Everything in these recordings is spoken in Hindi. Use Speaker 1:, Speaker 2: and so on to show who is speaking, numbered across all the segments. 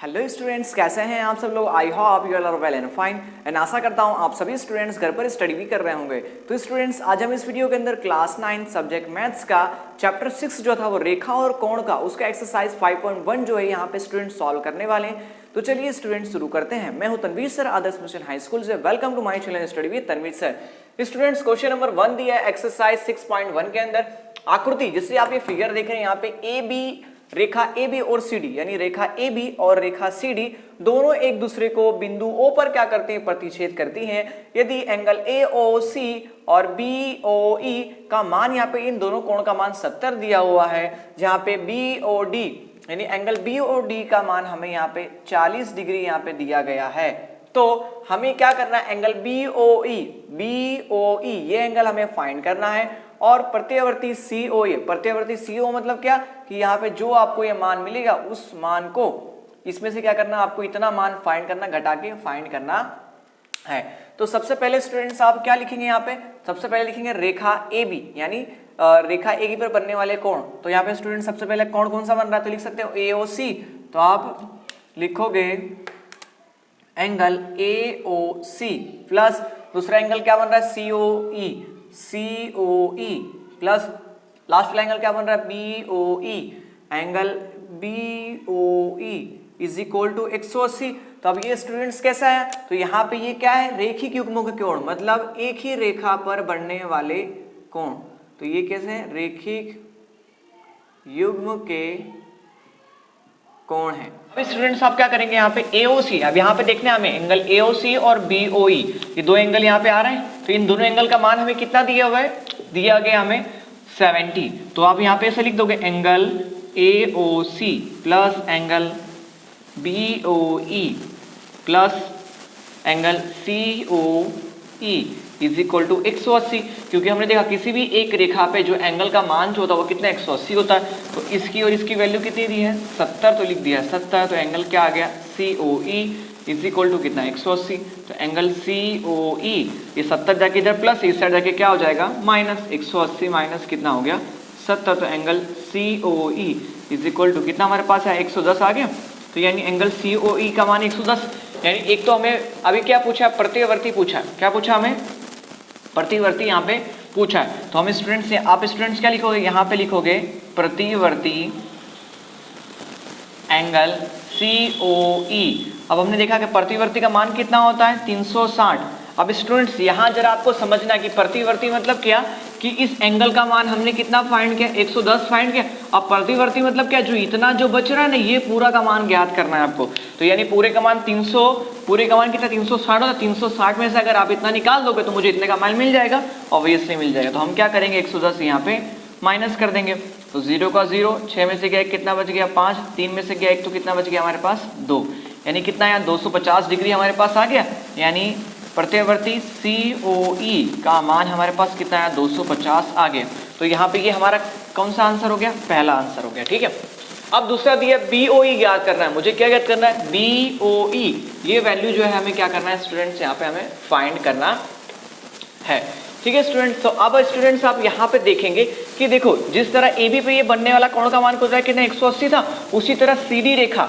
Speaker 1: हेलो स्टूडेंट्स, कैसे हैं आप सब लोग। I hope you are well and fine एंड आशा करता हूं आप सभी स्टूडेंट्स घर पर स्टडी भी कर रहे होंगे। तो स्टूडेंट्स, आज हम इस वीडियो के अंदर क्लास 9 सब्जेक्ट मैथ्स का चैप्टर 6 जो था वो रेखा और कोण का, उसका एक्सरसाइज 5.1 जो है यहाँ पे स्टूडेंट्स सॉल्व करने वाले हैं। तो चलिए स्टूडेंट्स शुरू करते हैं। मैं हूं Tanveer sir, Adarsh mission high school से। Welcome to my channel study with Tanveer sir. Students, question number 1 दिया है एक्सरसाइज 6.1 के अंदर। आकृति जिससे आप ये फिगर देख रहे हैं यहाँ पे A B, Rekha A B और सी डी, यानी रेखा ए बी और रेखा सी डी दोनों एक दूसरे को बिंदु ओ पर क्या करती हैं, प्रतिच्छेद करती हैं। यदि एंगल ए ओ सी और बी ओ ई का मान यहाँ पे, इन दोनों कोण का मान 70 दिया हुआ है, जहाँ पे बी ओ डी यानी एंगल बी ओ डी का मान हमें यहाँ पे 40 डिग्री यहाँ पे दिया गया है। तो हमें क्या करना है, एंगल बी ओ ई ये एंगल हमें फाइंड करना है। और प्रत्यवर्ती सी ओ ए, प्रत्यवर्ती सी ओ मतलब क्या कि यहाँ पे जो आपको ये मान मिलेगा उस मान को इसमें से क्या करना, आपको इतना मान फाइंड करना, घटा के फाइंड करना है। तो सबसे पहले स्टूडेंट्स आप क्या लिखेंगे यहाँ पे, सबसे पहले लिखेंगे रेखा ए बी, यानी रेखा ए बी पर बनने वाले कोण। तो यहाँ पे स्टूडेंट सबसे पहले कोण कौन सा बन रहा है, तो लिख सकते हो ए ओ सी। तो आप लिखोगे angle A O C plus दूसरा एंगल क्या बन रहा है, C O E plus last वाला एंगल क्या बन रहा है, B O E. Angle B O E is equal to 180। तो अब ये स्टूडेंट्स कैसा है, तो यहाँ पे ये क्या है, रेखिक युग्मों के कोण, मतलब एक ही रेखा पर बनने वाले कोण। तो ये कैसे है, रेखिक युग्म के कोण है। अब स्टूडेंट्स आप क्या करेंगे, यहाँ पे AOC, अब यहाँ पे देखना है हमें एंगल AOC और BOE, ये दो एंगल यहाँ पे आ रहे हैं। तो इन दोनों एंगल का मान हमें कितना दिया हुआ है, दिया गया हमें 70। तो आप यहाँ पे ऐसे लिख दोगे angle AOC plus angle BOE plus angle COE is equal to 180। क्योंकि हमने देखा किसी भी एक रेखा पे जो एंगल का मान जो होता है वो कितना 180 होता है। तो इसकी और इसकी वैल्यू कितनी दी है, 70। तो लिख दिया 70। तो एंगल क्या आ गया, COE इज इक्वल टू कितना, 180। तो एंगल COE ये 70 जाके इधर प्लस, इस साइड जाके क्या हो जाएगा माइनस, 180 माइनस कितना हो गया 70। तो angle COE is equal to कितना हमारे पास है, 110 आ गया। तो यानी एंगल COE का मान 110। यानी एक तो हमें अभी क्या पूछा, प्रत्यवर्ती पूछा, क्या पूछा हमें, प्रतिवर्ती यहाँ पे पूछा है। तो हम स्टूडेंट्स, आप स्टूडेंट्स क्या लिखोगे, यहाँ पे लिखोगे प्रतिवर्ती एंगल COE। अब हमने देखा कि प्रतिवर्ती का मान कितना होता है, 360। अब स्टूडेंट्स यहाँ जरा आपको समझना कि प्रतिवर्ती मतलब क्या, कि इस एंगल का मान हमने कितना फाइंड किया, 110 फाइंड किया। अब प्रतिवर्ती मतलब क्या, जो इतना जो बच रहा है ना, ये पूरा का मान ज्ञात करना है आपको। तो यानी पूरे का मान 300, पूरे का मान कितना 360 होता है। 360 में से अगर आप इतना निकाल दोगे तो मुझे इतने का मान मिल जाएगा, ऑब्वियसली मिल जाएगा। तो हम क्या करेंगे, 110 यहाँ पे माइनस कर देंगे। तो 0 का 0, 6 में से गया 1, कितना बच गया 5, 3 में से गया 1, तो कितना बच गया हमारे पास 2। यानी कितना यहाँ 250 डिग्री हमारे पास आ गया। यानी प्रत्यवर्ती COE का मान हमारे पास कितना है, 250 आ गया। तो यहाँ पे ये हमारा कौन सा आंसर हो गया, पहला आंसर हो गया। ठीक है, अब दूसरा दिया BOE ज्ञात करना है। मुझे क्या ज्ञात करना है, BOE, ये वैल्यू जो है हमें क्या करना है स्टूडेंट्स, यहाँ पे हमें फाइंड करना है। ठीक है स्टूडेंट्स, तो अब स्टूडेंट्स आप यहाँ पे देखेंगे कि देखो जिस तरह AB पे ये बनने वाला कोण का मान कितना है, कितना 180 था, उसी तरह CD रेखा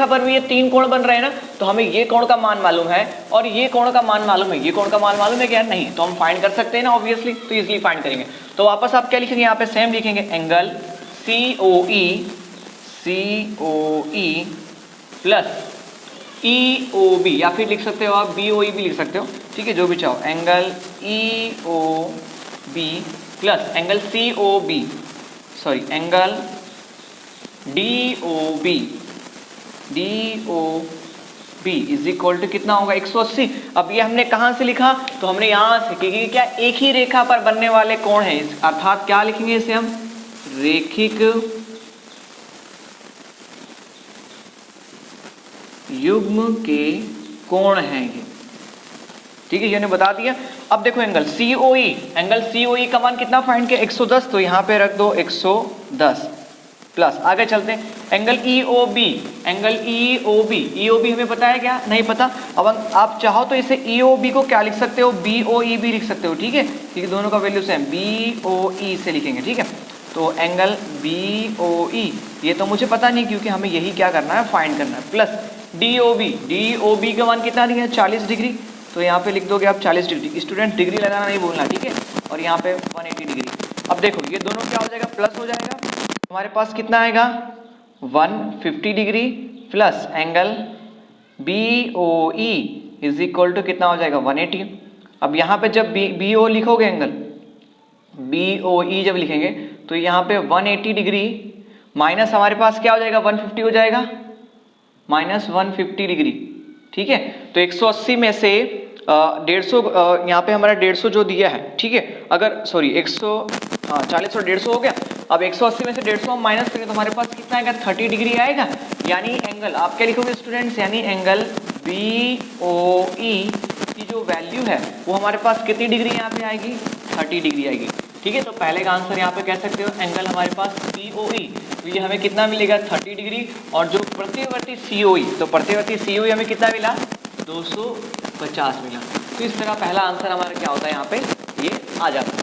Speaker 1: पर भी ये 3 कोण बन रहे हैं ना। तो हमें ये कोण का मान मालूम है और ये कोण का मान मालूम है, ये कोण का मान मालूम है क्या, नहीं। तो हम फाइंड कर सकते हैं ना ऑब्वियसली, तो इजीली फाइंड करेंगे। तो वापस आप क्या लिखेंगे, यहाँ पे सेम लिखेंगे एंगल COE प्लस EOB, या फिर लिख सकते हो आप BOE भी लिख सकते हो, ठीक है, जो भी चाहो। Angle EOB plus angle angle DOB is equal to कितना होगा, 180। अब ये हमने कहाँ से लिखा, तो हमने यहाँ से, क्योंकि क्या एक ही रेखा पर बनने वाले कोण है, अर्थात क्या लिखेंगे इसे हम, रेखिक युग्म के कोण हैं ये। ठीक है, ये ने बता दिया। अब देखो एंगल COE का मान कितना फाइंड किया, 110। तो यहाँ पे रख दो 110 प्लस, आगे चलते हैं एंगल EOB हमें पता है क्या, नहीं पता। अब आप चाहो तो इसे EOB को क्या लिख सकते हो, BOE भी लिख सकते हो। ठीक है, क्योंकि दोनों का वैल्यू सेम, BOE से लिखेंगे। ठीक है, तो एंगल BOE ये तो मुझे पता नहीं क्योंकि हमें यही क्या करना है, फाइंड करना है, प्लस DOB का मान कितना दिया है 40 डिग्री, तो यहाँ पे लिख दोगे आप 40 डिग्री। स्टूडेंट डिग्री लगाना नहीं भूलना, ठीक है। और यहाँ पे 180 डिग्री। अब देखो ये दोनों क्या हो जाएगा, प्लस हो जाएगा। हमारे पास कितना आएगा 150 degree plus angle BOE is equal to कितना हो जाएगा 180। अब यहाँ पे जब BO लिखोगे, एंगल BOE जब लिखेंगे तो यहाँ पे 180 डिग्री माइनस हमारे पास क्या हो जाएगा 150 हो जाएगा, माइनस 150 डिग्री, ठीक है। तो 180 में से 150 यहाँ पे हमारा 150 जो दिया है, ठीक है, अगर सॉरी 140 और 150 हो गया। अब 180 में से 150 हम माइनस करें तो हमारे पास कितना आएगा 30 डिग्री आएगा। यानी एंगल आप क्या लिखोगे स्टूडेंट्स, यानी एंगल BOE की जो वैल्यू है वो हमारे पास कितनी डिग्री यहाँ पे आएगी 30 डिग्री आएगी, ठीक है। तो पहले का आंसर यहाँ पे कह सकते हो एंगल हमारे पास BOE, तो ये हमें कितना मिलेगा 30 डिग्री। और जो प्रतिवर्ती COE, तो प्रतिवर्ती COE हमें कितना मिला 250 मिला। तो इस तरह पहला आंसर हमारा क्या होता है यहाँ पे ये आ जाता है।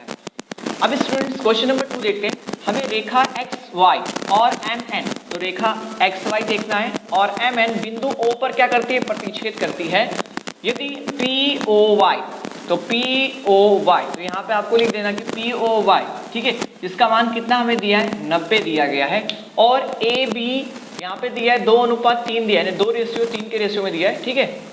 Speaker 1: अब स्टूडेंट्स क्वेश्चन नंबर 2 देखते हैं। हमें रेखा XY और MN, तो रेखा XY देखना है और MN बिंदु O पर क्या करती है, प्रतिच्छेद करती है। यदि POY, तो POY, तो यहाँ पे आपको लिख देना कि POY, ठीक है, जिसका मान कितना हमें दिया है 90 दिया गया है। और AB यहाँ पे दिया है 2:3 दिया है, यानी 2:3 के रेशियो में दिया है, ठीक है।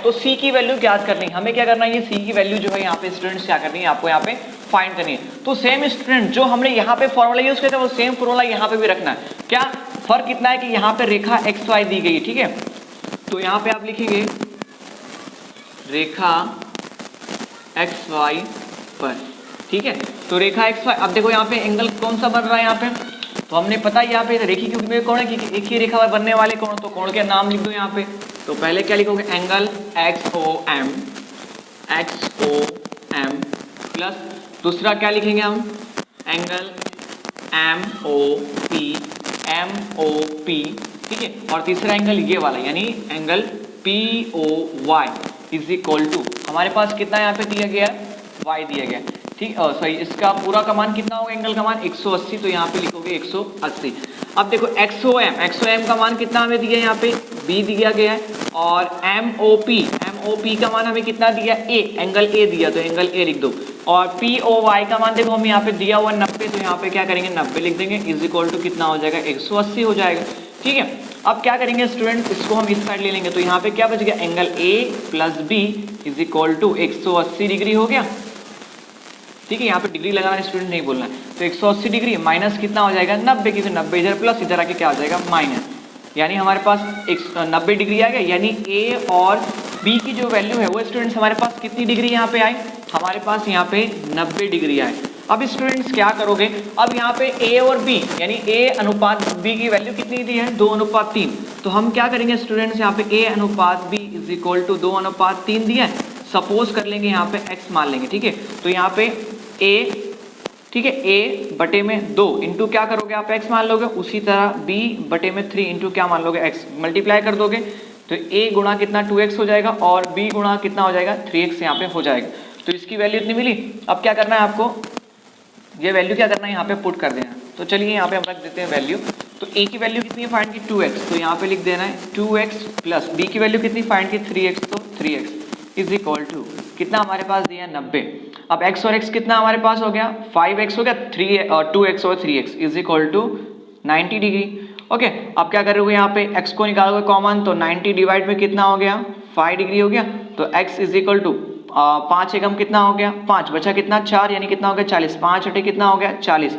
Speaker 1: तो C की वैल्यू ज्ञात करनी है। हमें क्या करना है, ये C की वैल्यू जो है यहाँ पे स्टूडेंट्स क्या करनी है, आपको यहाँ पे फाइंड करनी है। तो सेम स्टूडेंट जो हमने यहाँ पे फॉर्मूला यूज किया था वो सेम फॉर्मूला यहाँ पे भी रखना है। क्या फर्क कितना है कि यहाँ पे रेखा XY दी गई, ठीक है। तो यहाँ पे आप लिखेंगे रेखा XY पर, ठीक है। तो रेखा XY, अब देखो यहाँ पे एंगल कौन सा बन रहा है यहाँ पे, तो हमने पता यहाँ पे रेखी के में कौन है कि एक ही रेखा पर बनने वाले कौन, तो कौन के नाम लिख दो यहाँ पे। तो पहले क्या लिखोगे एंगल XOM प्लस दूसरा क्या लिखेंगे हम एंगल MOP, ठीक है। और तीसरा एंगल ये वाला यानी angle POY is equal to हमारे पास कितना यहाँ पे दिया गया y दिया गया, ठीक, सॉरी इसका पूरा का मान कितना होगा एंगल का मान 180, तो यहाँ पे लिखोगे 180। अब देखो XOM का मान कितना हमें दिया है, यहाँ पे B दिया गया है। और MOP का मान हमें कितना दिया A, एंगल A दिया, तो एंगल A लिख दो। और POY का मान देखो हमें यहाँ पे दिया हुआ 90, तो यहाँ पे क्या करेंगे 90 लिख देंगे, इज इक्वल टू कितना हो जाएगा 180 हो जाएगा, ठीक है। अब क्या करेंगे स्टूडेंट, इसको हम इस साइड ले लेंगे, तो यहाँ पे क्या बच गया angle A plus B is equal to 180 degree हो गया, ठीक है। यहाँ पे डिग्री लगाना स्टूडेंट नहीं बोलना है। तो 180 डिग्री माइनस कितना हो जाएगा 90, क्योंकि 90 इधर प्लस इधर आके क्या हो जाएगा माइनस, यानी हमारे पास 90 डिग्री आ गया। यानी A और B की जो वैल्यू है वो स्टूडेंट्स हमारे पास कितनी डिग्री यहाँ पे आई, हमारे पास यहाँ पे 90 डिग्री आए। अब स्टूडेंट्स क्या करोगे, अब यहाँ पे A और B यानी A अनुपात B की वैल्यू कितनी दी है 2:3, तो हम क्या करेंगे स्टूडेंट्स यहाँ पे A अनुपात B इज इक्वल टू 2:3 दिया है। सपोज कर लेंगे यहाँ पे x मान लेंगे, ठीक है। तो यहाँ पे A, ठीक है, A बटे में 2 इंटू क्या करोगे आप x मान लोगे, उसी तरह B बटे में 3 इंटू क्या मान लोगे x, मल्टीप्लाई कर दोगे तो A गुणा कितना 2x हो जाएगा और B गुणा कितना हो जाएगा 3x यहाँ पे हो जाएगा। तो इसकी वैल्यू इतनी मिली। अब क्या करना है आपको, ये वैल्यू क्या करना है यहाँ पे पुट कर देना। तो चलिए यहाँ पे हम रख देते हैं वैल्यू। तो A की वैल्यू कितनी है फाइंड की 2x, तो यहाँ पे लिख देना है 2x प्लस B की वैल्यू कितनी फाइंड की 3x, तो 3x इज इक्वल टू कितना हमारे पास दिया है 90। अब x और x कितना हमारे पास हो गया 5x हो गया, 2x और 3x is equal to 90 degree. Okay, अब क्या करोगे यहाँ पे x को निकालोगे कॉमन, तो 90 डिवाइड में कितना हो गया 5 डिग्री हो गया। तो x इज इक्वल टू 5 एकम कितना हो गया 5, बचा कितना 4, यानी कितना हो गया 40, 5 अटे कितना हो गया 40,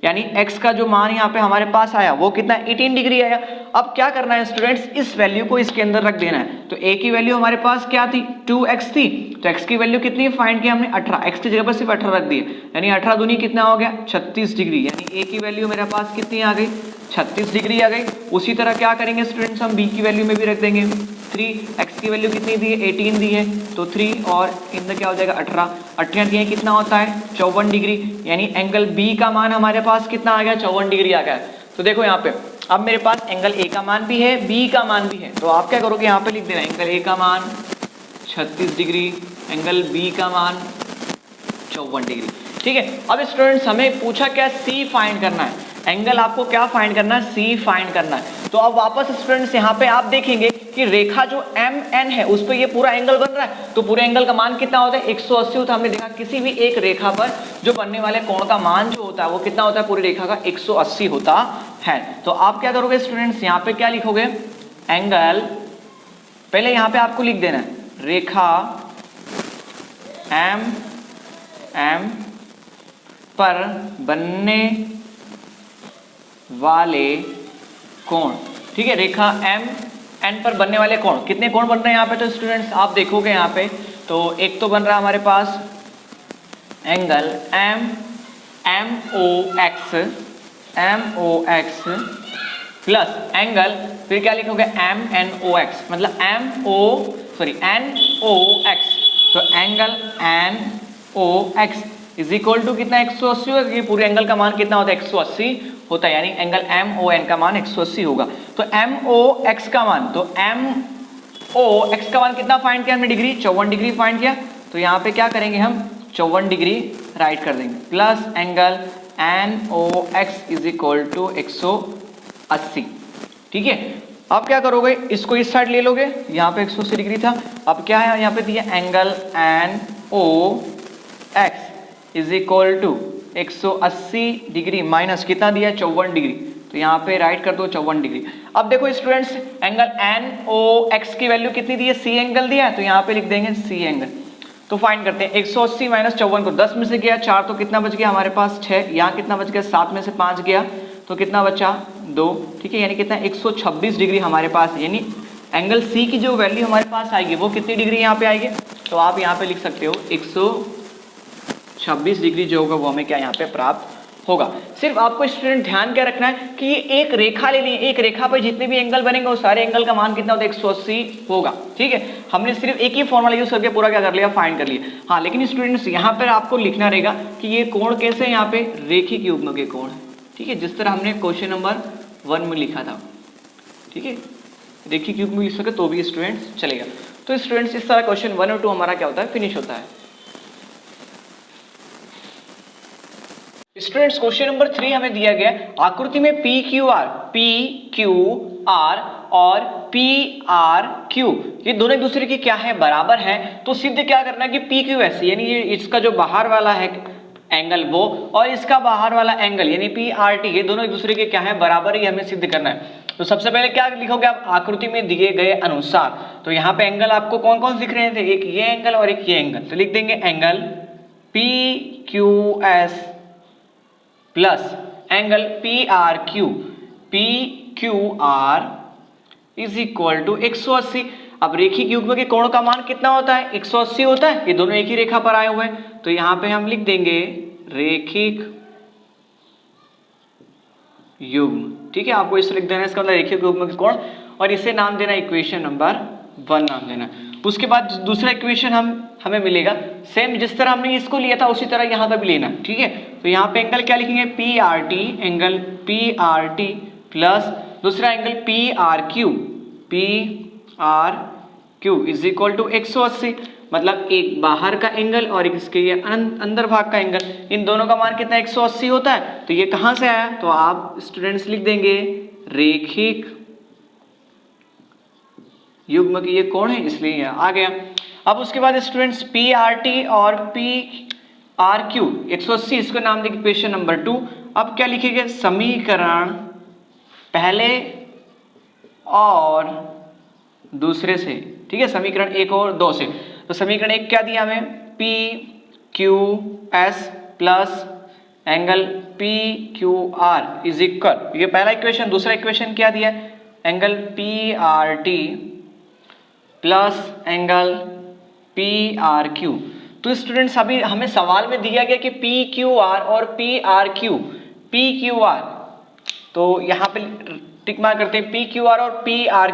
Speaker 1: यानी x का जो मान यहाँ पे हमारे पास आया वो कितना 18 डिग्री आया। अब क्या करना है स्टूडेंट्स, इस वैल्यू को इसके अंदर रख देना है। तो a की वैल्यू हमारे पास क्या थी 2x थी, तो x की वैल्यू कितनी फाइंड की हमने 18, x की जगह पर सिर्फ 18 रख दिए, यानी 18 दूनी कितना हो गया 36 डिग्री, यानी a की वैल्यू मेरे पास कितनी आ गई 36 डिग्री आ गई। उसी तरह क्या करेंगे स्टूडेंट्स, हम b की वैल्यू में भी रख देंगे 3, x की वैल्यू कितनी दी है 18 दी है, तो 3 और इनमें क्या हो जाएगा 18, 18 दिए कितना होता है 54 डिग्री, यानी एंगल B का मान हमारे पास कितना आ गया 54 डिग्री आ गया। तो देखो यहाँ पे अब मेरे पास एंगल A का मान भी है, B का मान भी है, तो आप क्या करोगे यहाँ पे लिख देना एंगल A का मान 36 डिग्री, एंगल B का मान 54 डिग्री। ठीक है, अब स्टूडेंट्स हमें पूछा क्या, सी फाइंड करना है, एंगल आपको क्या फाइंड करना है, सी फाइंड करना है। तो अब वापस स्टूडेंट्स यहाँ पे आप देखेंगे कि रेखा जो एम एन है उस पर ये पूरा एंगल बन रहा है, तो पूरे एंगल का मान कितना होता है, 180 होता है। हमने देखा किसी भी एक रेखा पर जो बनने वाले कोण का मान जो होता है वो कितना होता है, पूरी रेखा का 180 होता है। तो आप क्या करोगे स्टूडेंट्स, यहाँ पे क्या लिखोगे, एंगल, पहले यहाँ पे आपको लिख देना है रेखा एम एम पर बनने वाले कोण। ठीक है, रेखा एम एन पर बनने वाले कोण, कितने कोण बन रहे हैं यहाँ पे, तो स्टूडेंट्स आप देखोगे यहाँ पे तो एक तो बन रहा है हमारे पास angle M M O X plus angle, फिर क्या लिखोगे एम एन ओ एक्स, मतलब एन ओ एक्स, तो angle N O X is equal to कितना, 180 होगा, ये पूरे एंगल का मान कितना होता है, 180 होता है, यानी एंगल एम ओ एन का मान 180 होगा। तो एम ओ एक्स का मान, तो एम ओ एक्स का मान कितना फाइंड किया हमने, डिग्री, 54 डिग्री फाइंड किया। तो यहाँ पे क्या करेंगे हम, 54 डिग्री राइट कर देंगे, plus angle N O X is equal to 180। ठीक है, अब क्या करोगे, इसको इस साइड ले लोगे, यहाँ पे 180 डिग्री था, अब क्या है यहाँ पे दिया angle N O X is equal to 180 degree minus कितना दिया, 54 डिग्री, तो यहाँ पे राइट कर दो 54 डिग्री। अब देखो students, angle N O X की वैल्यू कितनी दी है, सी एंगल दिया है, तो यहाँ पे लिख देंगे सी एंगल। तो फाइंड करते हैं, 180 माइनस 54 को 10 में से गया 4, तो कितना बच गया हमारे पास 6, यहाँ कितना बच गया 7 में से 5 गया, तो कितना बचा 2। ठीक है, यानी कितना 126 डिग्री हमारे पास, यानी एंगल सी की जो वैल्यू हमारे पास आएगी वो कितनी डिग्री यहाँ पे आएगी, तो आप यहाँ पे लिख सकते हो 126 डिग्री जो होगा वो हमें क्या यहाँ पे प्राप्त होगा। सिर्फ आपको स्टूडेंट ध्यान क्या रखना है कि ये एक रेखा लेनी है, एक रेखा पर जितने भी एंगल बनेंगे वो सारे एंगल का मान कितना होता है, 180 होगा। ठीक है, हमने सिर्फ एक ही फॉर्मूला यूज करके पूरा क्या कर लिया, फाइंड कर लिया। हाँ, लेकिन स्टूडेंट्स यहाँ पर आपको लिखना रहेगा कि ये कोण कैसे है, यहाँ पे रेखिक युग्म के कोण है। ठीक है, जिस तरह हमने क्वेश्चन नंबर 1 में लिखा था। ठीक है, रेखिक युग्म लिख सके तो भी स्टूडेंट्स चलेगा। तो स्टूडेंट्स इस तरह क्वेश्चन 1 और 2 हमारा क्या होता है, फिनिश होता है। स्टूडेंट्स क्वेश्चन नंबर 3 हमें दिया गया, आकृति में पी क्यू आर और पी आर क्यू ये दोनों एक दूसरे की क्या है, बराबर है। तो सिद्ध क्या करना है कि पी क्यू एस यानी ये इसका जो बाहर वाला है एंगल वो और इसका बाहर वाला एंगल यानी पी आर टी ये दोनों एक दूसरे के क्या है, बराबर ही हमें सिद्ध करना है। तो सबसे पहले क्या लिखोगे आप, आकृति में दिए गए अनुसार। तो यहाँ पे एंगल आपको कौन कौन दिख रहे थे, एक ये एंगल और एक ये एंगल, तो लिख देंगे angle P Q S plus angle P R Q R is equal to 180। अब रेखिक युग्म के कोण का मान कितना होता है, 180 होता है, ये दोनों एक ही रेखा पर आए हुए हैं, तो यहाँ पे हम लिख देंगे रेखिक युग्म। ठीक है, आपको इसे लिख देना है, इसका मतलब रेखिक युग्म के कोण, और इसे नाम देना इक्वेशन नंबर 1 नाम देना। उसके बाद दूसरा इक्वेशन हमें मिलेगा सेम जिस तरह हमने इसको लिया था उसी तरह यहाँ पर भी लेना। ठीक है, तो यहाँ पे एंगल क्या लिखेंगे, P R T, angle P R T plus दूसरा angle P R Q is equal to 180, मतलब एक बाहर का एंगल और एक इसके ये अंदर भाग का एंगल, इन दोनों का मान कितना 180 होता है। तो ये कहाँ से आया, तो आप स्टूडेंट्स लिख देंगे रेखिक युग्म की ये कोण है इसलिए आ गया। अब उसके बाद स्टूडेंट्स पी आर टी और पी आर क्यू 180 इसको नाम देंगे इक्वेशन नंबर 2। अब क्या लिखेंगे, समीकरण पहले और दूसरे से। ठीक है, समीकरण 1 और 2 से। तो समीकरण 1 क्या दिया हमें, P Q S plus angle P Q R is equal, ये पहला इक्वेशन। दूसरा इक्वेशन क्या दिया, angle P R T plus angle P R Q. तो स्टूडेंट्स अभी हमें सवाल में दिया गया कि पी क्यू आर और पी आर क्यू, तो यहाँ पे टिक मार्क करते हैं, पी क्यू आर और पी आर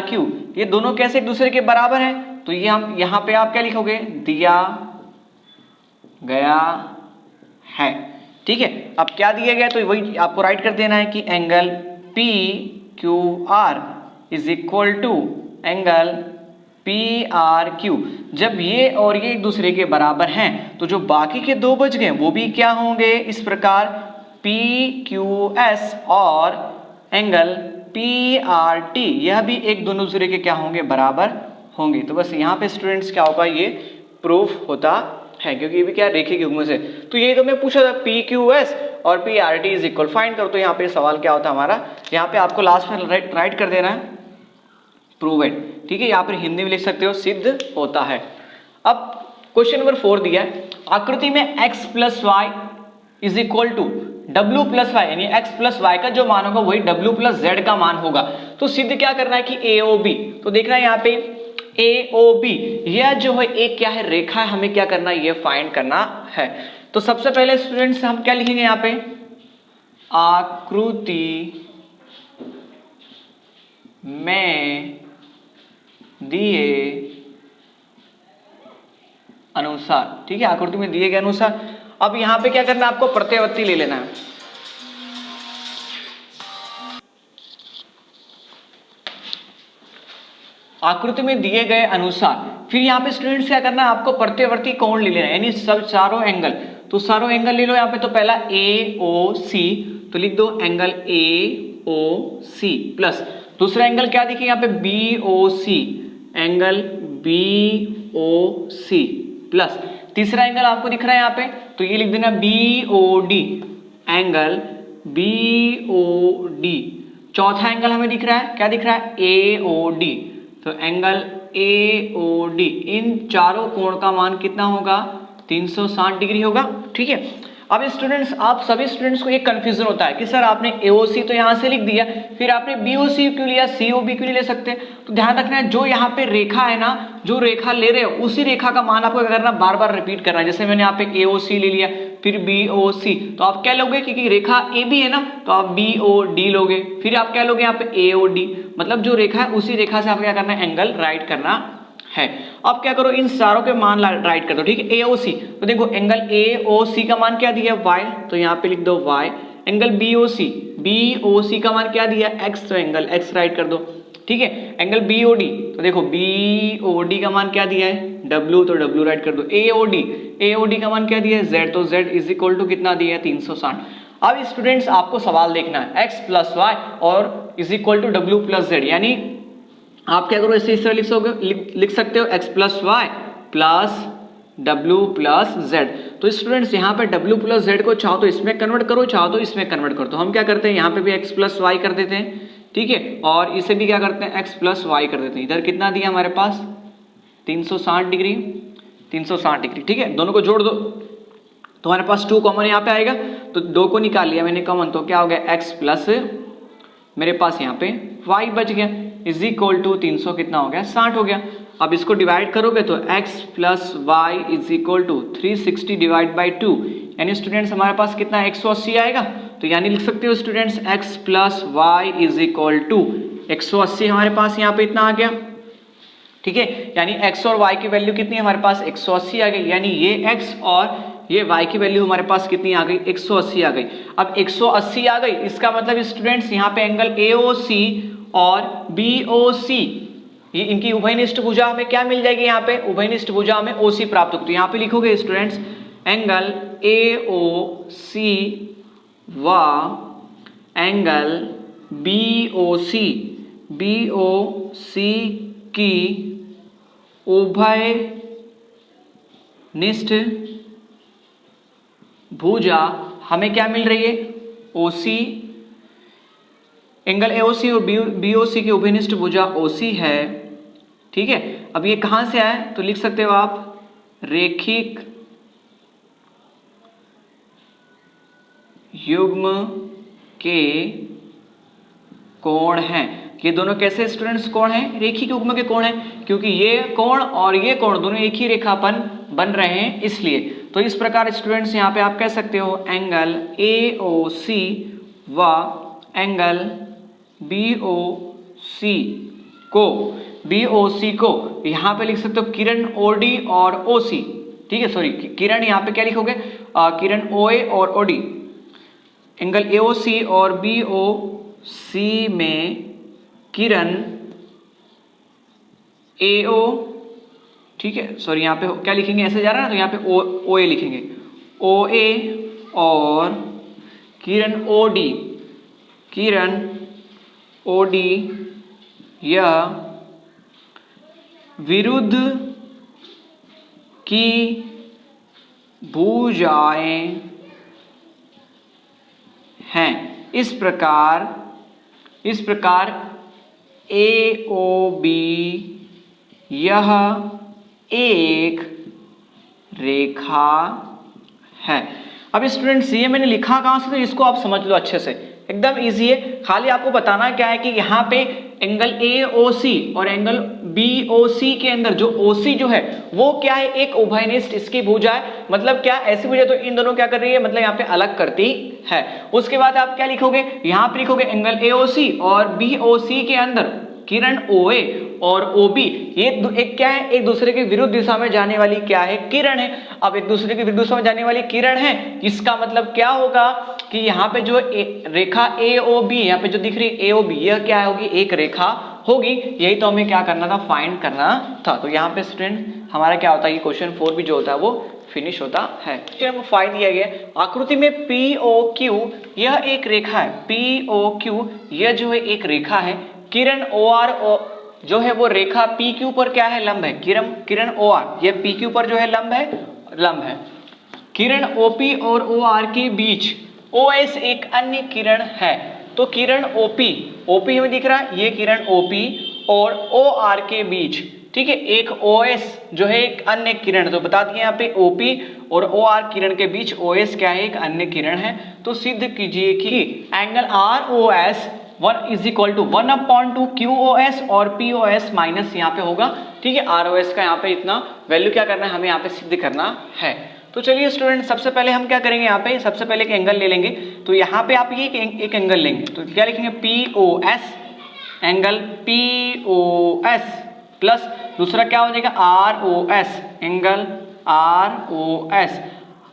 Speaker 1: क्यू ये दोनों कैसे एक दूसरे के बराबर हैं। तो ये हम यहाँ पे आप क्या लिखोगे, दिया गया है। ठीक है, अब क्या दिया गया तो वही आपको राइट कर देना है कि angle P Q R is equal to angle PRQ। जब ये और ये एक दूसरे के बराबर हैं तो जो बाकी के दो बच गए वो भी क्या होंगे, इस प्रकार PQS और एंगल PRT, यह भी एक दोनों दूसरे के क्या होंगे, बराबर होंगे। तो बस यहाँ पे स्टूडेंट्स क्या होगा, ये प्रूफ होता है, क्योंकि ये भी क्या रेखीय युग्म से। तो ये तो मैं पूछा था PQS और PRT इज इक्वल, फाइंड करो। तो यहाँ पे सवाल क्या होता है हमारा, यहाँ पे आपको लास्ट में राइट कर देना है प्रूव इट, ठीक है। यहाँ पर हिंदी में लिख सकते हो सिद्ध होता है। अब क्वेश्चन नंबर 4 दिया है, आकृति में x plus Y is equal to w plus Y, यानी x प्लस वाई का जो मान होगा वही w प्लस z का मान होगा। तो सिद्ध क्या करना है कि AOB, तो देखना है यहाँ पे AOB, यह जो है एक क्या है, रेखा है, हमें क्या करना है, ये फाइंड करना है। तो सबसे पहले स्टूडेंट्स हम क्या लिखेंगे यहाँ पे, आकृति में दिए अनुसार, ठीक है, आकृति में दिए गए अनुसार। अब यहां पे क्या करना है, आपको प्रत्ययवर्ती ले लेना है। आकृति में दिए गए अनुसार, फिर यहाँ पे स्टूडेंट्स क्या करना है, आपको प्रत्ययवर्ती कोण ले लेना है, यानी सब चारों एंगल। तो सारों एंगल ले लो यहाँ पे। तो पहला AOC, तो लिख दो एंगल AOC प्लस दूसरा एंगल क्या देखिए यहाँ पे BOC, एंगल BOC प्लस तीसरा एंगल आपको दिख रहा है यहाँ पे, तो ये लिख देना BOD, एंगल BOD। चौथा एंगल हमें दिख रहा है, क्या दिख रहा है, AOD, तो एंगल AOD। इन चारों कोण का मान कितना होगा, 360 डिग्री होगा, ठीक है। अब स्टूडेंट्स, आप सभी स्टूडेंट्स को एक कंफ्यूजन होता है कि सर आपने AOC तो यहाँ से लिख दिया, फिर आपने BOC क्यों लिया, COB क्यों नहीं ले सकते। तो ध्यान रखना है, जो यहाँ पे रेखा है ना, जो रेखा ले रहे हो उसी रेखा का मान आपको क्या करना, बार बार रिपीट करना है। जैसे मैंने यहाँ पे AOC ले लिया, फिर BOC, तो आप क्या लोगे, क्योंकि रेखा AB है ना, तो आप BOD लोगे, फिर आप क्या लोगे यहाँ पे AOD, मतलब जो रेखा है उसी रेखा से आपको क्या करना है, एंगल राइट करना है। अब क्या करो, इन सारों के मान राइट कर दो, ठीक है। AOC, तो देखो एंगल AOC का मान क्या दिया, y, तो यहाँ पे लिख दो y। एंगल BOC का मान क्या दिया, x, तो एंगल x राइट कर दो, ठीक है। एंगल BOD, तो देखो BOD का मान क्या दिया है, w, तो w राइट कर दो। AOD का मान क्या दिया है, z, तो z इज इक्वल टू कितना दिया है, 360। अब स्टूडेंट्स आपको सवाल देखना है, x प्लस वाई और is equal to w plus z, यानी आप क्या करो, ऐसे इस तरह लिख सकते हो x plus Y plus w plus z। तो स्टूडेंट्स यहाँ पे w प्लस z को चाहो तो इसमें कन्वर्ट करो, चाहो तो इसमें कन्वर्ट करो। तो हम क्या करते हैं, यहाँ पे भी x प्लस वाई कर देते हैं, ठीक है, और इसे भी क्या करते हैं, x प्लस वाई कर देते हैं। इधर कितना दिया हमारे पास, 360 डिग्री, 360 डिग्री, ठीक है। दोनों को जोड़ दो तो हमारे पास 2 कॉमन यहाँ पे आएगा, तो 2 को निकाल लिया मैंने कॉमन, तो क्या हो गया, x प्लस मेरे पास यहाँ पे y बच गया, इज इक्वल टू 300 कितना हो गया, 60 हो गया। अब इसको डिवाइड करोगे तो x plus Y is equal to 360 divide by 2, यानी स्टूडेंट्स हमारे पास कितना 180 आएगा। तो यानी लिख सकते हो students x plus Y is equal to 180, हमारे पास यहाँ पे इतना आ गया, ठीक है। यानी x और y की वैल्यू कितनी है हमारे पास, 180 आ गई, यानी ये x और ये y की वैल्यू हमारे पास कितनी आ गई, 180 आ गई। अब 180 आ गई, इसका मतलब स्टूडेंट्स यहाँ पे एंगल AOC और BOC, ये इनकी उभयनिष्ठ भुजा हमें क्या मिल जाएगी, यहाँ पे उभयनिष्ठ भुजा हमें OC प्राप्त होगी। तो यहाँ पे लिखोगे स्टूडेंट्स एंगल AOC व एंगल BOC की उभयनिष्ठ भुजा हमें क्या मिल रही है, OC, एंगल AOC और BOC की उभयनिष्ठ भुजा OC है, ठीक है। अब ये कहां से आया, तो लिख सकते हो आप रेखिक युग्म के कोण हैं। ये दोनों कैसे स्टूडेंट्स कोण हैं, रेखिक युग्म के कोण हैं, क्योंकि ये कोण और ये कोण दोनों एक ही रेखापन बन रहे हैं इसलिए। तो इस प्रकार स्टूडेंट्स यहाँ पे आप कह सकते हो एंगल AOC व एंगल BOC को यहाँ पे लिख सकते हो किरण OD और OC, ठीक है, सॉरी किरण यहाँ पे क्या लिखोगे, किरण OA और OD, एंगल AOC और BOC में किरण AO, ठीक है, सॉरी यहाँ पे क्या लिखेंगे, ऐसे जा रहा है ना, तो यहाँ पे OA लिखेंगे, OA और किरण OD, किरण OD यह विरुद्ध की भुजाएं हैं। इस प्रकार AOB यह एक रेखा है। अब स्टूडेंट्स ये मैंने लिखा कहाँ से, तो इसको आप समझ लो अच्छे से, एकदम इजी है। खाली आपको बताना क्या है कि यहाँ पे एंगल AOC और एंगल BOC के अंदर जो OC जो है वो क्या है, एक उभयनिष्ठ इसकी भुजा है। मतलब क्या, ऐसी भुजा तो इन दोनों क्या कर रही है, मतलब यहाँ पे अलग करती है। उसके बाद आप क्या लिखोगे, यहाँ पे लिखोगे एंगल AOC और BOC के अंदर किरण OA और OB, ये एक क्या है, एक दूसरे के विरुद्ध दिशा में जाने वाली क्या है, किरण है। अब एक दूसरे के विरुद्ध दिशा में जाने वाली किरण है, इसका मतलब क्या होगा कि यहाँ पे जो रेखा AOB यहाँ पे जो दिख रही है AOB, यह क्या होगी, एक रेखा होगी। यही तो हमें क्या करना था, फाइंड करना था। तो यहाँ पे स्टूडेंट हमारा क्या होता है, ये क्वेश्चन 4 भी जो होता है वो फिनिश होता है। फिर फाइंड दिया गया आकृति में POQ यह एक रेखा है, POQ यह जो है एक रेखा है। किरण OR जो है वो रेखा PQ पर क्या है, लंब है। किरण OR यह PQ पर जो है लंब है। किरण OP और OR के बीच OS एक अन्य किरण है। तो किरण OP हमें दिख रहा है, ये किरण OP और OR के बीच, ठीक है, एक OS जो है एक अन्य किरण। तो बता दिए यहाँ पे OP और OR किरण के बीच OS क्या है, एक अन्य किरण है। तो सिद्ध कीजिए कि angle ROS 1 is equal to 1/2 QOS और POS माइनस यहाँ पे होगा, ठीक है। ROS का यहाँ पे इतना वैल्यू क्या करना है, हमें यहाँ पे सिद्ध करना है। तो चलिए स्टूडेंट, सबसे पहले हम क्या करेंगे, यहाँ पे सबसे पहले एक एंगल ले लेंगे। तो यहाँ पे आप ये एक एंगल लेंगे, तो क्या लिखेंगे, POS, एंगल POS प्लस दूसरा क्या हो जाएगा, ROS, एंगल ROS।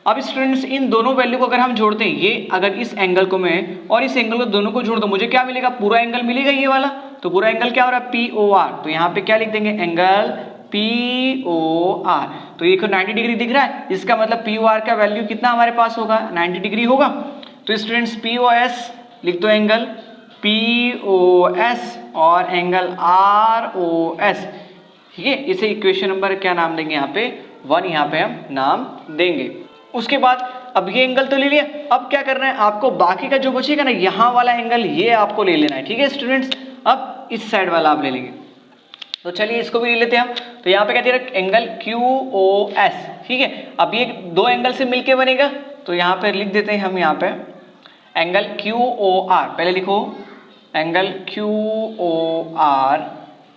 Speaker 1: अब स्टूडेंट्स इन दोनों वैल्यू को अगर हम जोड़ते हैं, ये अगर इस एंगल को मैं और इस एंगल को दोनों को जोड़ दो, मुझे क्या मिलेगा, पूरा एंगल मिलेगा ये वाला। तो पूरा एंगल क्या हो रहा है, POR। तो यहाँ पे क्या लिख देंगे, एंगल POR। तो ये 90 डिग्री दिख रहा है, इसका मतलब POR का वैल्यू कितना हमारे पास होगा, 90 डिग्री होगा। तो स्टूडेंट्स POS लिख दो, एंगल POS और एंगल ROS, ठीक है। इसे इक्वेशन नंबर क्या नाम देंगे, यहाँ पे 1 यहाँ पे हम नाम देंगे। उसके बाद अब ये एंगल तो ले लिया, अब क्या करना है आपको, बाकी का जो बचेगा ना, यहाँ वाला एंगल ये आपको ले लेना है, ठीक है स्टूडेंट्स। अब इस साइड वाला आप ले लेंगे, तो चलिए इसको भी ले लेते हैं हम। तो यहाँ पे क्या दे रहा है, एंगल QOS, ठीक है। अब ये दो एंगल से मिलके बनेगा, तो यहाँ पे लिख देते हैं हम, यहाँ पे एंगल QOR, पहले लिखो angle QOR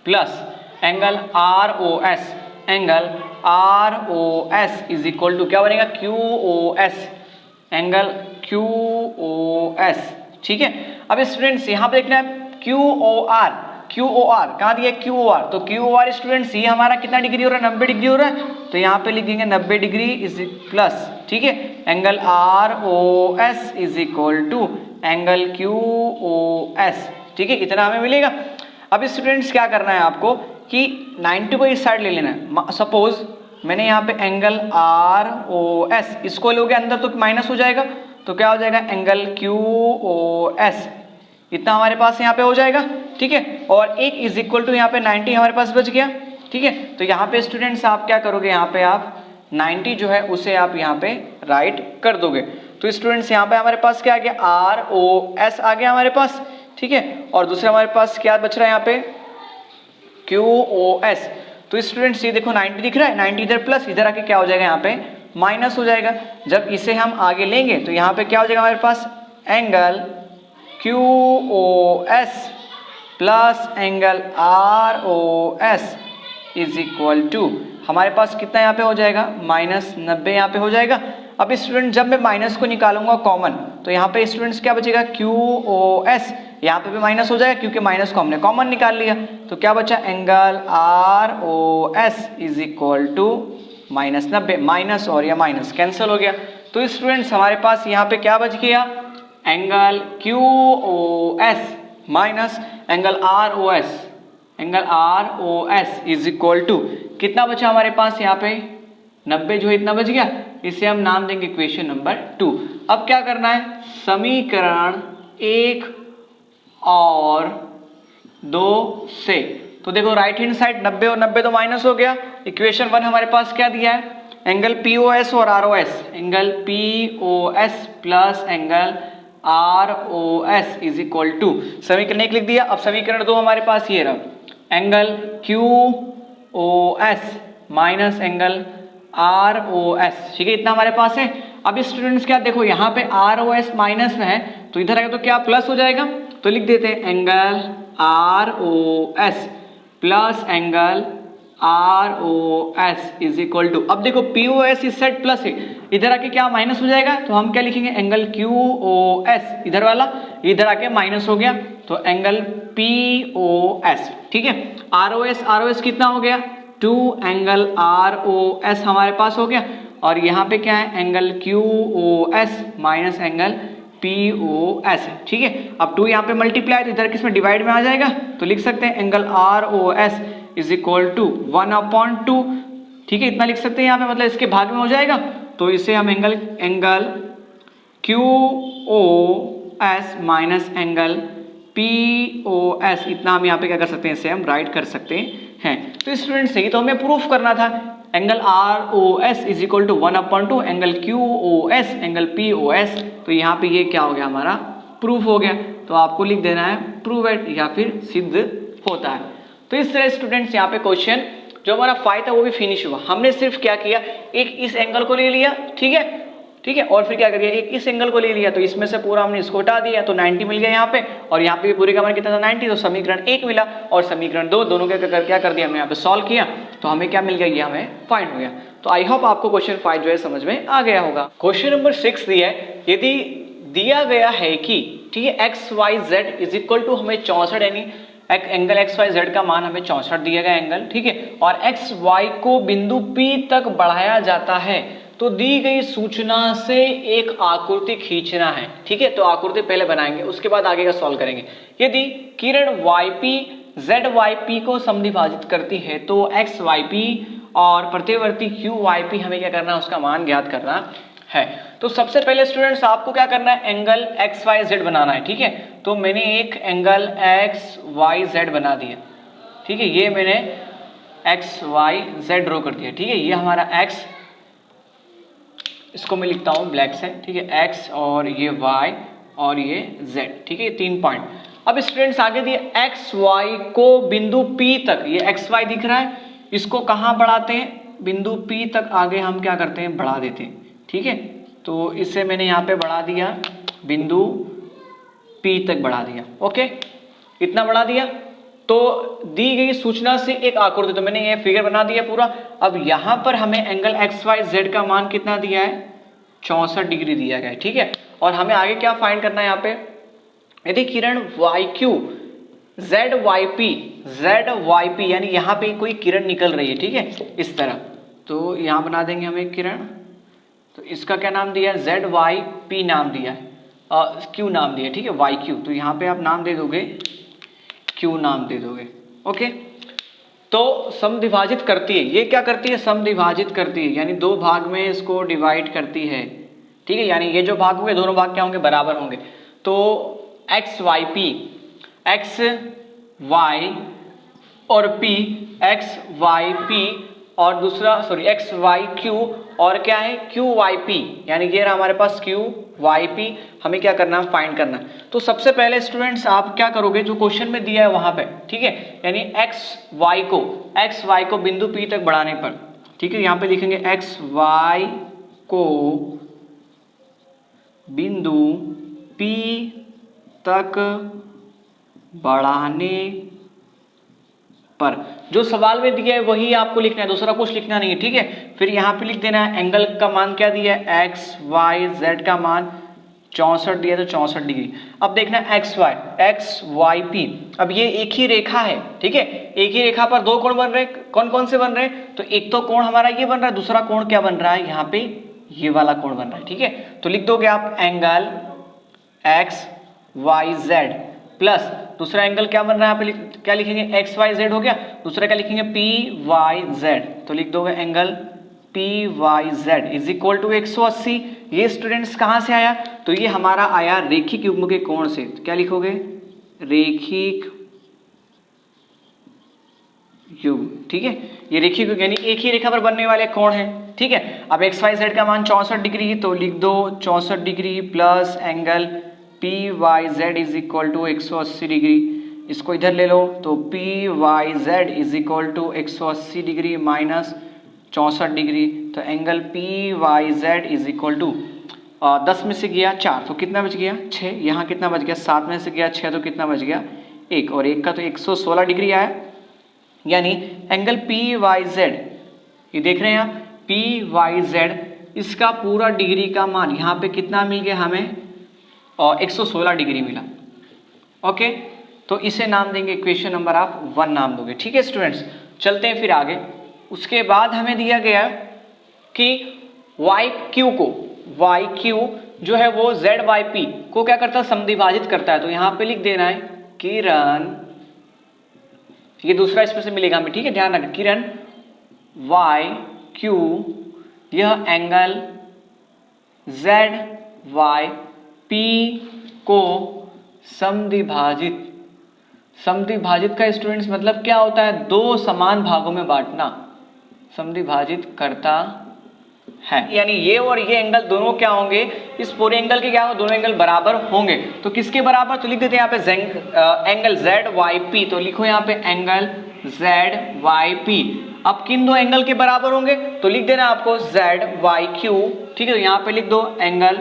Speaker 1: plus angle ROS, angle ROS is equal to क्या बनेगा, QOS, एंगल QOS, ठीक है। अब स्टूडेंट्स यहाँ पे देखना है QOR कहाँ दिया है, QOR। तो QOR स्टूडेंट्स ये हमारा कितना डिग्री हो रहा है, 90 डिग्री हो रहा है। तो यहाँ पे लिखेंगे 90 डिग्री इज प्लस, ठीक है, angle ROS is equal to angle QOS, ठीक है, इतना हमें मिलेगा। अब स्टूडेंट्स क्या करना है आपको कि 90 को इस साइड ले लेना है। सपोज मैंने यहाँ पे एंगल ROS इसको लोगे अंदर तो माइनस हो जाएगा, तो क्या हो जाएगा, एंगल QOS, इतना हमारे पास यहाँ पे हो जाएगा, ठीक है। और एक इज इक्वल टू यहाँ पे 90 हमारे पास बच गया, ठीक है। तो यहाँ पे स्टूडेंट्स आप क्या करोगे, यहाँ पे आप 90 जो है उसे आप यहाँ पे राइट कर दोगे। तो स्टूडेंट्स यहाँ पे हमारे पास क्या आ गया, ROS आ गया हमारे पास, ठीक है। और दूसरा हमारे पास क्या बच रहा है यहाँ पे, QOS। तो स्टूडेंट्स ये देखो 90 दिख रहा है, 90 इधर प्लस, इधर आके क्या हो जाएगा, यहाँ पे माइनस हो जाएगा। जब इसे हम आगे लेंगे तो यहाँ पे क्या हो जाएगा हमारे पास, angle QOS plus angle ROS is equal to हमारे पास कितना यहाँ पे हो जाएगा, -90 यहाँ पे हो जाएगा। अब स्टूडेंट जब मैं माइनस को निकालूंगा कॉमन, तो यहाँ पे स्टूडेंट्स क्या बचेगा, QOS, यहाँ पे भी माइनस हो जाएगा क्योंकि माइनस को हमने कॉमन निकाल लिया। तो क्या बचा, angle ROS is equal to -90, minus और या माइनस कैंसिल हो गया। तो स्टूडेंट्स हमारे पास यहाँ पे क्या बच गया, angle QOS minus angle ROS, angle ROS is equal to कितना बचा हमारे पास यहाँ पे 90 जो इतना बच गया, इसे हम नाम देंगे इक्वेशन नंबर 2। अब क्या करना है, समीकरण 1 और 2 से, तो देखो राइट हैंड साइड 90 और 90 तो माइनस हो गया। इक्वेशन 1 हमारे पास क्या दिया है, एंगल POS और ROS, angle POS plus angle ROS is equal to, समीकरण 1 लिख दिया। अब समीकरण 2 हमारे पास ये रहा, angle QOS minus angle ROS, ठीक है, इतना हमारे पास है। अब स्टूडेंट्स क्या देखो यहाँ पे ROS माइनस में है तो इधर आएगा तो क्या प्लस हो जाएगा, तो लिख देते हैं angle ROS plus angle ROS is equal to, अब देखो POS इस साइड प्लस है, इधर आके क्या माइनस हो जाएगा, तो हम क्या लिखेंगे एंगल QOS, इधर वाला इधर आके माइनस हो गया तो एंगल POS, ठीक है। ROS कितना हो गया 2 एंगल ROS हमारे पास हो गया, और यहाँ पे क्या है angle QOS minus angle POS, ठीक है। अब 2 यहाँ पे मल्टीप्लाई तो इधर किसमें डिवाइड में आ जाएगा, तो लिख सकते हैं angle ROS is equal to 1/2, ठीक है, इतना लिख सकते हैं यहाँ पे, मतलब इसके भाग में हो जाएगा, तो इसे हम angle QOS minus angle POS, इतना हम यहाँ पे क्या कर सकते हैं, इसे हम राइट कर सकते हैं। तो स्टूडेंट सही तो हमें प्रूफ करना था, angle ROS is equal to 1/2 angle QOS angle POS, तो यहाँ पे ये क्या हो गया हमारा प्रूफ हो गया, तो आपको लिख देना है प्रूव्ड या फिर सिद्ध होता है। तो इस तरह स्टूडेंट्स यहाँ पे क्वेश्चन जो हमारा 5 था वो भी फिनिश हुआ। हमने सिर्फ क्या किया, एक इस एंगल को ले लिया, ठीक है, और फिर क्या करिए एक इस एंगल को ले लिया, तो इसमें से पूरा हमने इसको हटा दिया तो 90 मिल गया यहाँ पे, और यहाँ पे पूरे का मान कितना था 90, तो समीकरण 1 मिला और समीकरण 2 दोनों क्या कर दिया हमने यहाँ पे सॉल्व किया, तो हमें क्या मिल गया, ये हमें फाइंड हो गया। तो आई होप आपको क्वेश्चन 5 जो है समझ में आ गया होगा। क्वेश्चन नंबर 6 दिया है, यदि दिया गया है कि, ठीक है, XYZ इज इक्वल टू हमें 64, यानी एंगल XYZ का मान हमें 64 दिया गया एंगल, ठीक है, और XY को बिंदु P तक बढ़ाया जाता है, तो दी गई सूचना से एक आकृति खींचना है, ठीक है। तो आकृति पहले बनाएंगे, उसके बाद आगे का सॉल्व करेंगे। यदि किरण YP ZYP को समद्विभाजित करती है तो XYP और प्रतिवर्ती QYP हमें क्या करना है, उसका मान ज्ञात करना है। तो सबसे पहले स्टूडेंट्स आपको क्या करना है, एंगल XYZ बनाना है, ठीक है। तो मैंने एक एंगल XYZ बना दिया, ठीक है, ये मैंने XYZ ड्रॉ कर दिया, ठीक है, ये हमारा X, इसको मैं लिखता हूँ ब्लैक से, ठीक है, X और ये Y और ये Z, ठीक है, 3 पॉइंट। अब स्टूडेंट्स आगे दिए XY को बिंदु P तक, ये XY दिख रहा है, इसको कहाँ बढ़ाते हैं, बिंदु P तक आगे हम क्या करते हैं, बढ़ा देते हैं, ठीक है। तो इसे मैंने यहाँ पे बढ़ा दिया, बिंदु P तक बढ़ा दिया, ओके, इतना बढ़ा दिया। तो दी गई सूचना से एक आकृति, तो मैंने ये फिगर बना दिया पूरा। अब यहाँ पर हमें एंगल XYZ का मान कितना दिया है, 64 डिग्री दिया गया है, ठीक है। और हमें आगे क्या फाइंड करना है, यहाँ पे यदि किरण YQ ZYP यानी यहाँ पे कोई किरण निकल रही है, ठीक है, इस तरह, तो यहाँ बना देंगे हमें किरण, तो इसका क्या नाम दिया है, ZYP नाम दिया है, Q नाम दिया है, ठीक है, YQ, तो यहाँ पे आप नाम दे दोगे, Q नाम दे दोगे, ओके। तो समद्विभाजित करती है, ये क्या करती है, समद्विभाजित करती है, यानी 2 भाग में इसको डिवाइड करती है, ठीक है, यानी ये जो भाग होंगे दोनों भाग क्या होंगे, बराबर होंगे। तो XYP XY और P XYP और दूसरा XYQ और क्या है QYP, यानी ये रहा हमारे पास QYP, हमें क्या करना है, फाइंड करना है। तो सबसे पहले स्टूडेंट्स आप क्या करोगे, जो क्वेश्चन में दिया है वहां पे, ठीक है, यानी XY को बिंदु P तक बढ़ाने पर, ठीक है, यहाँ पे लिखेंगे XY को बिंदु P तक बढ़ाने पर, जो सवाल में दिया है वही आपको लिखना है, दूसरा कुछ लिखना नहीं है, ठीक है। फिर यहाँ पे लिख देना है एंगल का मान क्या दिया है, XYZ का मान 64 दिया, तो 64 डिग्री। अब देखना XYP, अब ये एक ही रेखा है, ठीक है, एक ही रेखा पर 2 कोण बन रहे, कौन कौन से बन रहे, तो एक तो कोण हमारा ये बन रहा है, दूसरा कोण क्या बन रहा है, यहाँ पे ये वाला कोण बन रहा है, ठीक है। तो लिख दोगे आप एंगल XYZ प्लस दूसरा एंगल क्या बन रहा है यहाँ पे, क्या लिखेंगे, एक्स वाई जेड हो गया, दूसरा क्या लिखेंगे, पी वाई जेड, तो लिख दोगे angle P Y Z is equal to 180। ये स्टूडेंट्स कहाँ से आया, तो ये हमारा आया रेखिक युग्म के कोण से, क्या लिखोगे, रेखिक युग्म, ठीक है, ये रेखिक युग्म यानी एक ही रेखा पर बनने वाले कोण है, ठीक है। अब एक्स वाई जेड का मान 64 डिग्री, तो लिख दो 64 degree plus angle P Y Z is equal to 180 degree, इसको इधर ले लो, तो P Y Z is equal to 180 degree minus 64 degree, तो angle P Y Z is equal to 10 में से गया 4 तो कितना बच गया 6, यहाँ कितना बच गया 7 में से गया 6 तो कितना बच गया 1, और 1 का तो 116 डिग्री आया, यानी एंगल पी वाई जेड, ये देख रहे हैं आप, पी वाई जेड इसका पूरा डिग्री का मान यहाँ पे कितना मिल गया हमें, और 116 डिग्री मिला। ओके, तो इसे नाम देंगे इक्वेशन नंबर आप 1 नाम दोगे, ठीक है स्टूडेंट्स। चलते हैं फिर आगे। उसके बाद हमें दिया गया कि वाई क्यू को, वाई क्यू जो है वो जेड वाई पी को क्या करता है, समद्विभाजित करता है, तो यहाँ पे लिख देना है किरण, ये दूसरा इसमें से मिलेगा हमें, ठीक है, ध्यान रखें, किरण वाई क्यू यह एंगल जेड वाई पी को समद्विभाजित, समद्विभाजित का स्टूडेंट्स मतलब क्या होता है, दो समान भागों में बांटना, समद्विभाजित करता है, यानी ये और ये एंगल दोनों क्या होंगे, इस पूरे एंगल के क्या होंगे, दोनों एंगल बराबर होंगे, तो किसके बराबर, तो लिख देते हैं यहाँ पे एंगल जेड वाई पी, तो लिखो यहाँ पे एंगल जेड वाई पी। अब किन दो एंगल के बराबर होंगे, तो लिख देना आपको जेड वाई क्यू, ठीक है, तो यहाँ पे लिख दो angle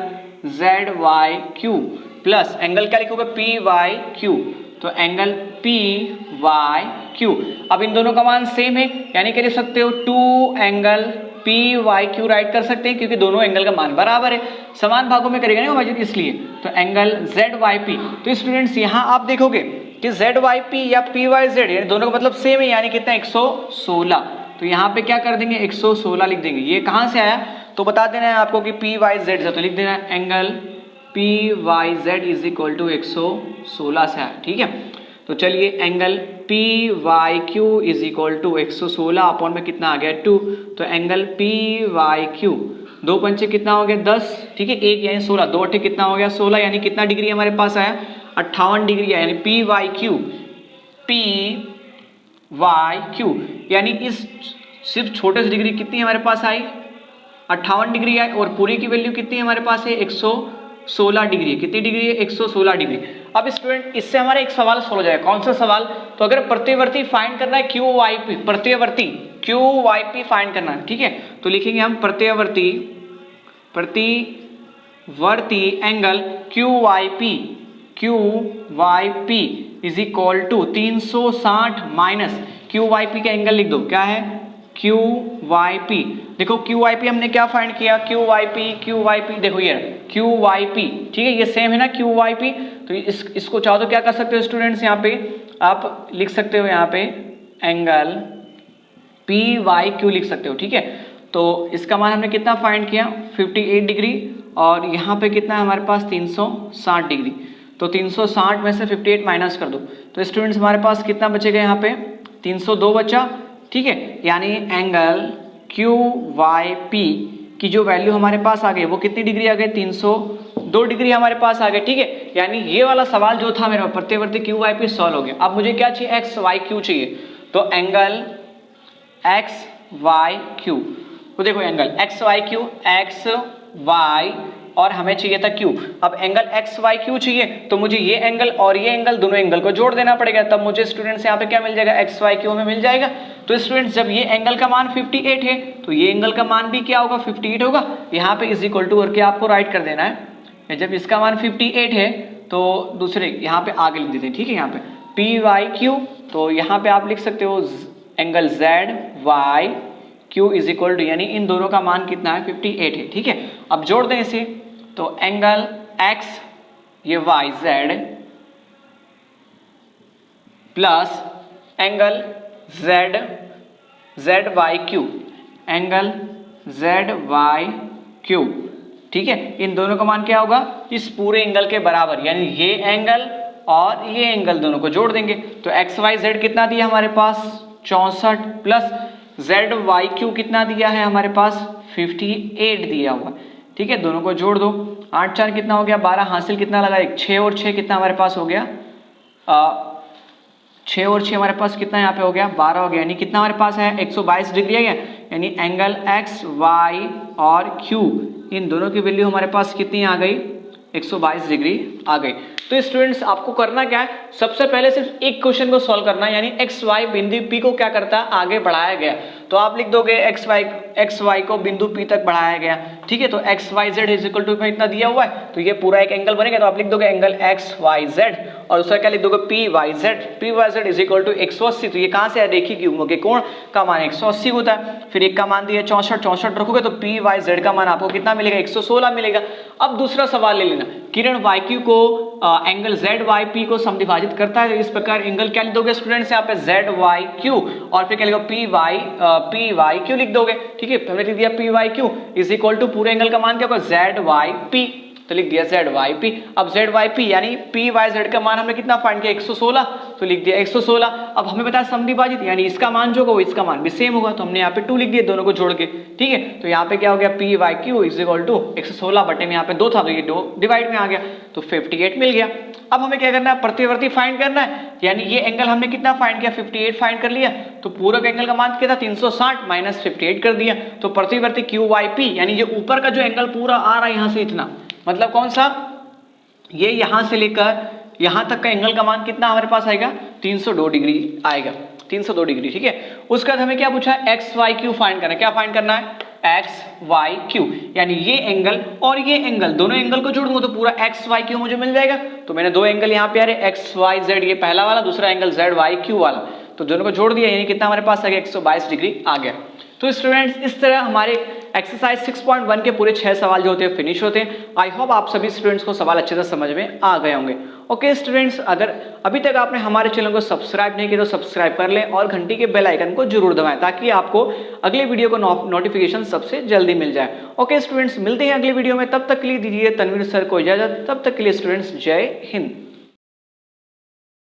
Speaker 1: Z Y Q plus angle क्या लिखोगे, पी वाई क्यू, तो एंगल पी वाई क्यू। अब इन दोनों का मान सेम है, यानी क्या लिख सकते हो, 2 angle P Y Q write कर सकते हैं, क्योंकि दोनों एंगल का मान बराबर है, समान भागों में करेगा ना इसलिए, तो एंगल जेड वाई पी। तो स्टूडेंट्स यहाँ आप देखोगे कि जेड वाई पी या पी वाई जेड दोनों का मतलब सेम है, यानी कितना 116, तो यहाँ पे क्या कर देंगे 116 लिख देंगे। ये कहाँ से आया, तो बता देना है आपको कि पी वाई जेड से, तो लिख देना है angle P Y Z is equal to 116 से आया, ठीक है। तो चलिए angle P Y Q is equal to 116 upon में कितना आ गया 2, तो एंगल पी वाई क्यू 2 पंचे कितना हो गया 10, ठीक है, 1 यानी 16, 2 अट्ठे कितना हो गया 16, यानी कितना डिग्री हमारे पास आया 58 डिग्री, यानी पी वाई क्यू यानी इस सिर्फ छोटे से डिग्री कितनी हमारे पास आई 58 डिग्री आई, और पूरी की वैल्यू कितनी हमारे पास है 116 डिग्री, कितनी डिग्री है 116 डिग्री। अब स्टूडेंट इससे हमारा एक सवाल सॉल्व हो जाएगा, कौन सा सवाल, तो अगर प्रत्यवर्ती फाइंड करना है क्यू वाई पी, प्रत्यवर्ती क्यू वाई पी फाइंड करना है, ठीक है, तो लिखेंगे हम प्रत्यवर्ती angle Q Y P is equal to 360 minus Q Y P का एंगल लिख दो, क्या है क्यू वाई पी। देखो क्यू वाई पी हमने क्या फाइंड किया, क्यू वाई पी देखो ये क्यू वाई पी, ठीक है, ये सेम है ना क्यू वाई पी, तो इसको चाहो तो क्या कर सकते हो स्टूडेंट्स, यहाँ पे आप लिख सकते हो यहाँ पे एंगल पी वाई क्यू लिख सकते हो, ठीक है। तो इसका मान हमने कितना फाइंड किया 58 डिग्री, और यहाँ पे कितना है हमारे पास 360 डिग्री, तो 360 में से 58 माइनस कर दो, तो स्टूडेंट्स हमारे पास कितना बचेगा यहाँ पे 302 बचा, ठीक है, यानी एंगल क्यू वाई पी की जो वैल्यू हमारे पास आ गई वो कितनी डिग्री आ गई 302 डिग्री हमारे पास आ गई, ठीक है, यानी ये वाला सवाल जो था मेरा प्रत्यवर्ती क्यू वाई पी सॉल्व हो गया। अब मुझे क्या चाहिए एक्स वाई क्यू चाहिए, तो एंगल एक्स वाई क्यू, तो देखो angle X Y Q, X Y और हमें चाहिए था क्यू। अब एंगल एक्स वाई क्यू चाहिए तो मुझे ये एंगल और ये एंगल दोनों एंगल को जोड़ देना पड़ेगा, तब मुझे स्टूडेंट्स यहाँ पे क्या मिल जाएगा एक्स वाई क्यू में मिल जाएगा। तो स्टूडेंट्स जब ये एंगल का मान 58 है तो ये एंगल का मान भी क्या होगा 58 होगा, यहाँ पे इज इक्वल टू करके आपको राइट कर देना है। जब इसका मान 58 है तो दूसरे यहाँ पे आगे लिख देते हैं, ठीक है, यहाँ पे पी वाई क्यू, तो यहाँ पे आप लिख सकते हो angle Z Y Q is equal to, यानी इन दोनों का मान कितना है 58 है, ठीक है। अब जोड़ दें इसे, तो एंगल एक्स ये Y Z plus angle Z Y Q, angle Z Y Q, ठीक है, इन दोनों का मान क्या होगा इस पूरे एंगल के बराबर, यानी ये एंगल और ये एंगल दोनों को जोड़ देंगे। तो एक्स वाई जेड कितना दिया हमारे पास 64 प्लस जेड वाई क्यू कितना दिया है हमारे पास 58 दिया हुआ। ठीक है, दोनों को जोड़ दो। 8 4 कितना हो गया 12, हासिल कितना लगा 1, 6 और 6 कितना हमारे पास हो गया 6 और 6 हमारे पास कितना यहाँ पे हो गया 12 हो गया। यानी कितना हमारे पास है 122 डिग्री है। यानी एंगल एक्स वाई और क्यू इन दोनों की वैल्यू हमारे पास कितनी आ गई 122 डिग्री आ गई। तो स्टूडेंट्स आपको करना क्या है, सबसे पहले सिर्फ एक क्वेश्चन को सॉल्व करना है, यानी एक्स वाई बिंदु पी को क्या करता है आगे बढ़ाया गया। तो आप लिख दोगे एक्स वाई को बिंदु पी तक बढ़ाया गया। ठीक है, तो X Y Z is equal to इतना दिया हुआ है, तो ये पूरा एक एंगल बनेगा। तो आप लिख दोगे एंगल एक्स वाई जेड और उसका क्या लिख दोगे P Y Z is equal to 180। तो ये कहाँ से है, रेखीय युग्म के कोण का मान 180 होता है। फिर एक का मान दिया 64 रखोगे तो पी वाई जेड का मान आपको कितना मिलेगा 116 मिलेगा। अब दूसरा सवाल ले लेना, किरण वाई क्यू को एंगल जेड वाई पी को समद्विभाजित करता है। इस प्रकार एंगल क्या लिख दोगे स्टूडेंट्स यहाँ पे जेड वाई क्यू और फिर क्या लिखोगे पी वाई क्यू लिख दोगे। ठीक है, हमने लिख दिया P Y Q is equal to पूरे एंगल का मान क्या होगा जेड वाई पी, तो लिख दिया जेड वाई पी। अब जेड वाई पी यानी पी वाई जेड का मान हमने कितना फाइंड किया 116, तो लिख दिया 116। अब हमें पता है समद्विभाजित यानी इसका मान जो होगा वो इसका मान भी सेम होगा, तो हमने यहाँ पे 2 लिख दिया दोनों को जोड़ के। ठीक है, तो यहाँ पे क्या हो गया P Y Q is equal to 116 बटे में यहाँ पे 2 था तो ये 2 डिवाइड में आ गया तो 58 मिल गया। अब हमें क्या करना है प्रतिवर्ती फाइंड करना है, यानी ये एंगल हमने कितना फाइंड किया 58 फाइंड कर लिया। तो पूरा एंगल का मान कितना 360 माइनस 58 कर दिया। तो प्रतिवर्ती क्यू वाई पी यानी ये ऊपर का जो एंगल पूरा आ रहा है यहाँ से इतना, मतलब कौन सा ये यहां से लेकर यहां तक का एंगल का मान कितना हमारे पास आएगा 302 डिग्री आएगा, 302 डिग्री। ठीक है, उसके बाद हमें क्या पूछा है एक्स वाई क्यू फाइंड करना है। क्या फाइंड करना है एक्स वाई क्यू, यानी ये एंगल और ये एंगल दोनों एंगल को जोड़ूंगा तो पूरा एक्स वाई क्यू मुझे मिल जाएगा। तो मैंने 2 एंगल यहाँ पे आ रहे एक्स वाई जेड, ये पहला वाला, दूसरा एंगल जेड वाई क्यू वाला, तो दोनों को जोड़ दिया यानी कितना हमारे पास आ गया 122 डिग्री आ गया। तो स्टूडेंट्स इस तरह हमारे एक्सरसाइज 6.1 के पूरे 6 सवाल जो होते हैं फिनिश होते हैं। आई होप आप सभी स्टूडेंट्स को सवाल अच्छे से समझ में आ गए होंगे। ओके स्टूडेंट्स, अगर अभी तक आपने हमारे चैनल को सब्सक्राइब नहीं किया तो सब्सक्राइब कर लें और घंटी के बेल आइकन को जरूर दबाएं ताकि आपको अगले वीडियो को नोटिफिकेशन सबसे जल्दी मिल जाए। ओके स्टूडेंट्स, मिलते हैं अगले वीडियो में, तब तक के लिए दीजिए तनवीर सर को इजाजत। तब तक के लिए स्टूडेंट्स जय हिंद।